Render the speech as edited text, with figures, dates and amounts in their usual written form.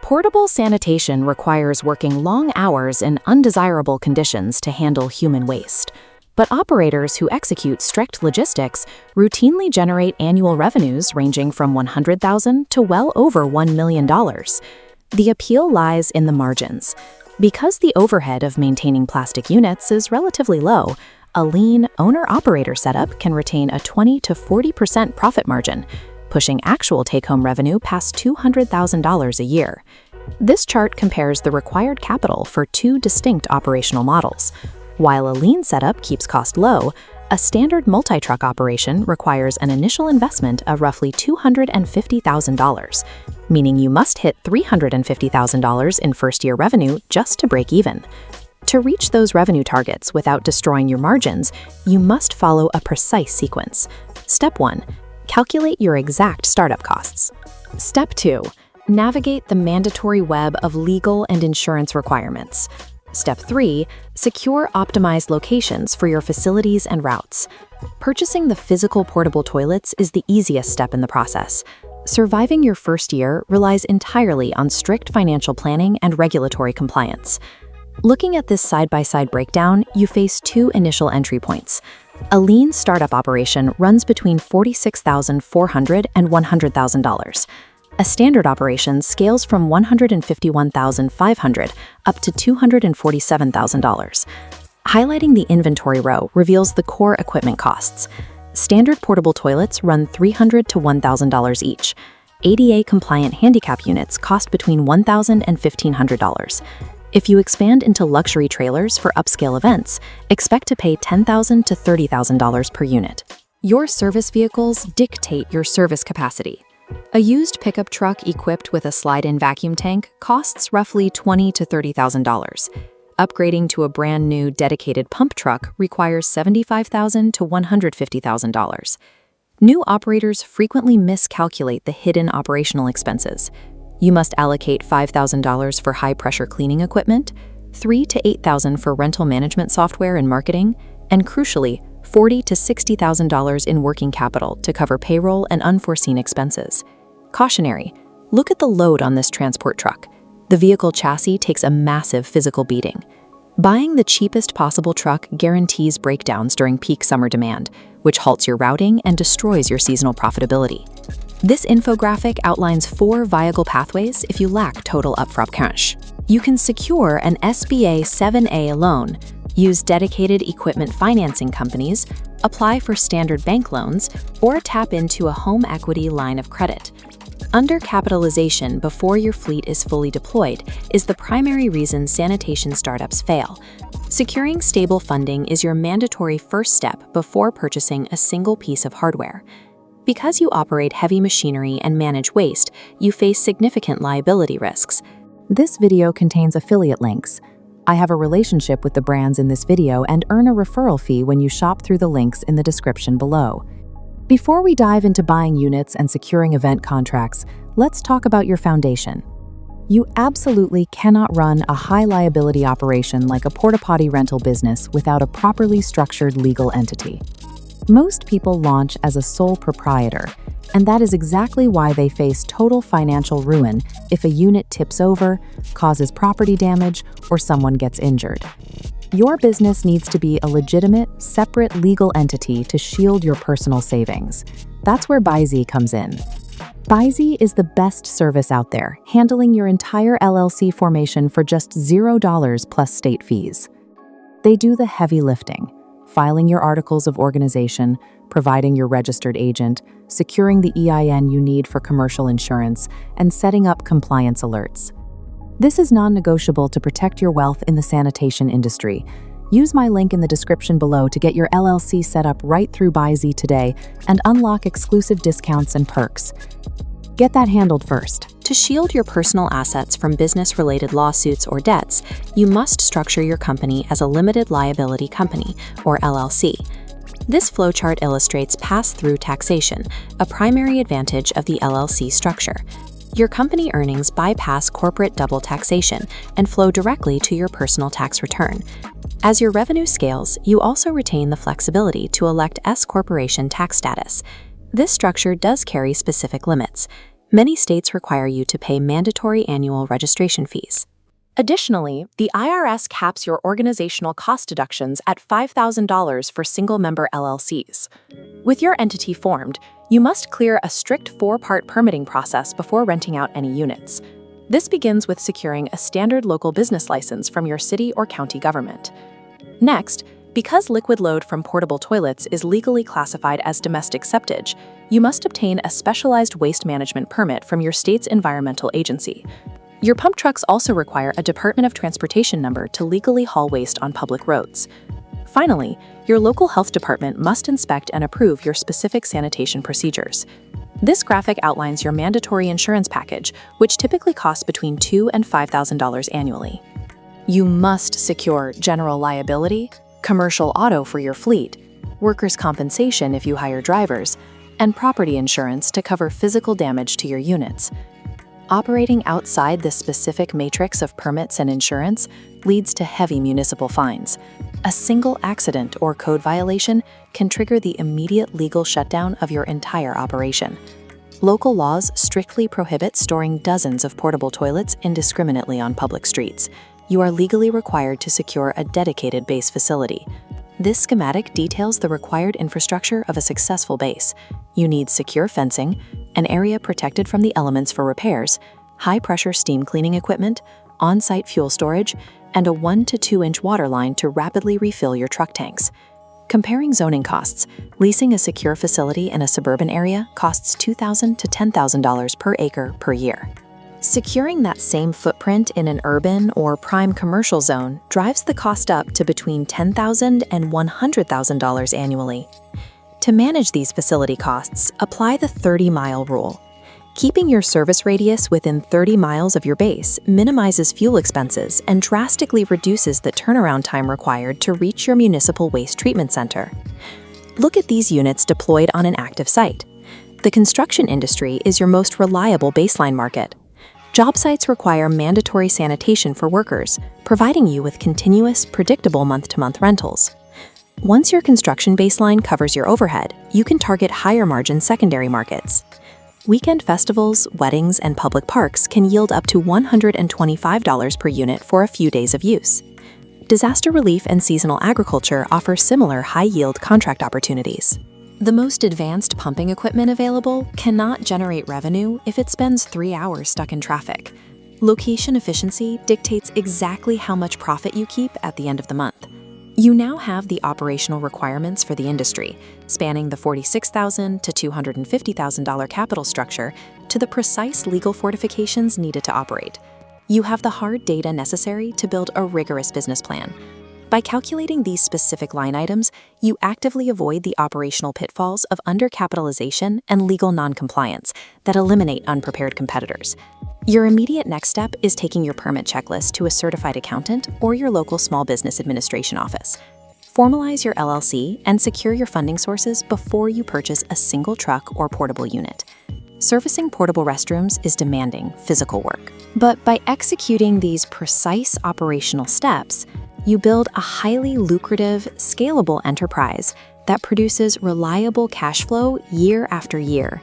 Portable sanitation requires working long hours in undesirable conditions to handle human waste. But operators who execute strict logistics routinely generate annual revenues ranging from $100,000 to well over $1 million. The appeal lies in the margins. Because the overhead of maintaining plastic units is relatively low, a lean owner-operator setup can retain a 20 to 40% profit margin, pushing actual take-home revenue past $200,000 a year. This chart compares the required capital for two distinct operational models. While a lean setup keeps cost low, a standard multi-truck operation requires an initial investment of roughly $250,000, meaning you must hit $350,000 in first-year revenue just to break even. To reach those revenue targets without destroying your margins, you must follow a precise sequence. Step 1. Calculate your exact startup costs. Step 2. Navigate the mandatory web of legal and insurance requirements. Step 3. Secure optimized locations for your facilities and routes. Purchasing the physical portable toilets is the easiest step in the process. Surviving your first year relies entirely on strict financial planning and regulatory compliance. Looking at this side-by-side breakdown, you face two initial entry points. A lean startup operation runs between $46,400 and $100,000. A standard operation scales from $151,500 up to $247,000. Highlighting the inventory row reveals the core equipment costs. Standard portable toilets run $300 to $1,000 each. ADA-compliant handicap units cost between $1,000 and $1,500. If you expand into luxury trailers for upscale events, expect to pay $10,000 to $30,000 per unit. Your service vehicles dictate your service capacity. A used pickup truck equipped with a slide-in vacuum tank costs roughly $20,000 to $30,000. Upgrading to a brand new dedicated pump truck requires $75,000 to $150,000. New operators frequently miscalculate the hidden operational expenses. You must allocate $5,000 for high-pressure cleaning equipment, $3,000 to $8,000 for rental management software and marketing, and crucially, $40,000 to $60,000 in working capital to cover payroll and unforeseen expenses. Cautionary: look at the load on this transport truck. The vehicle chassis takes a massive physical beating. Buying the cheapest possible truck guarantees breakdowns during peak summer demand, which halts your routing and destroys your seasonal profitability. This infographic outlines 4 viable pathways if you lack total upfront cash. You can secure an SBA 7A loan, use dedicated equipment financing companies, apply for standard bank loans, or tap into a home equity line of credit. Undercapitalization before your fleet is fully deployed is the primary reason sanitation startups fail. Securing stable funding is your mandatory first step before purchasing a single piece of hardware. Because you operate heavy machinery and manage waste, you face significant liability risks. This video contains affiliate links. I have a relationship with the brands in this video and earn a referral fee when you shop through the links in the description below. Before we dive into buying units and securing event contracts, let's talk about your foundation. You absolutely cannot run a high-liability operation like a porta potty rental business without a properly structured legal entity. Most people launch as a sole proprietor, and that is exactly why they face total financial ruin if a unit tips over, causes property damage, or someone gets injured. Your business needs to be a legitimate, separate legal entity to shield your personal savings. That's where Bizy comes in. Bizy is the best service out there, handling your entire LLC formation for just $0 plus state fees. They do the heavy lifting, filing your articles of organization, providing your registered agent, securing the EIN you need for commercial insurance, and setting up compliance alerts. This is non-negotiable to protect your wealth in the sanitation industry. Use my link in the description below to get your LLC set up right through Bizy today and unlock exclusive discounts and perks. Get that handled first. To shield your personal assets from business-related lawsuits or debts, you must structure your company as a limited liability company, or LLC. This flowchart illustrates pass-through taxation, a primary advantage of the LLC structure. Your company earnings bypass corporate double taxation and flow directly to your personal tax return. As your revenue scales, you also retain the flexibility to elect S-corporation tax status. This structure does carry specific limits. Many states require you to pay mandatory annual registration fees. Additionally, the IRS caps your organizational cost deductions at $5,000 for single-member LLCs. With your entity formed, you must clear a strict 4-part permitting process before renting out any units. This begins with securing a standard local business license from your city or county government. Next, because liquid load from portable toilets is legally classified as domestic septage, you must obtain a specialized waste management permit from your state's environmental agency. Your pump trucks also require a Department of Transportation number to legally haul waste on public roads. Finally, your local health department must inspect and approve your specific sanitation procedures. This graphic outlines your mandatory insurance package, which typically costs between $2,000 and $5,000 annually. You must secure general liability, commercial auto for your fleet, workers' compensation if you hire drivers, and property insurance to cover physical damage to your units. Operating outside this specific matrix of permits and insurance leads to heavy municipal fines. A single accident or code violation can trigger the immediate legal shutdown of your entire operation. Local laws strictly prohibit storing dozens of portable toilets indiscriminately on public streets. You are legally required to secure a dedicated base facility. This schematic details the required infrastructure of a successful base. You need secure fencing, an area protected from the elements for repairs, high-pressure steam cleaning equipment, on-site fuel storage, and a 1 to 2 inch water line to rapidly refill your truck tanks. Comparing zoning costs, leasing a secure facility in a suburban area costs $2,000 to $10,000 per acre per year. Securing that same footprint in an urban or prime commercial zone drives the cost up to between $10,000 and $100,000 annually. To manage these facility costs, apply the 30-mile rule. Keeping your service radius within 30 miles of your base minimizes fuel expenses and drastically reduces the turnaround time required to reach your municipal waste treatment center. Look at these units deployed on an active site. The construction industry is your most reliable baseline market. Job sites require mandatory sanitation for workers, providing you with continuous, predictable month-to-month rentals. Once your construction baseline covers your overhead, you can target higher-margin secondary markets. Weekend festivals, weddings, and public parks can yield up to $125 per unit for a few days of use. Disaster relief and seasonal agriculture offer similar high-yield contract opportunities. The most advanced pumping equipment available cannot generate revenue if it spends 3 hours stuck in traffic. Location efficiency dictates exactly how much profit you keep at the end of the month. You now have the operational requirements for the industry, spanning the $46,000 to $250,000 capital structure to the precise legal fortifications needed to operate. You have the hard data necessary to build a rigorous business plan. By calculating these specific line items, you actively avoid the operational pitfalls of undercapitalization and legal noncompliance that eliminate unprepared competitors. Your immediate next step is taking your permit checklist to a certified accountant or your local small business administration office. Formalize your LLC and secure your funding sources before you purchase a single truck or portable unit. Servicing portable restrooms is demanding physical work. But by executing these precise operational steps, you build a highly lucrative, scalable enterprise that produces reliable cash flow year after year.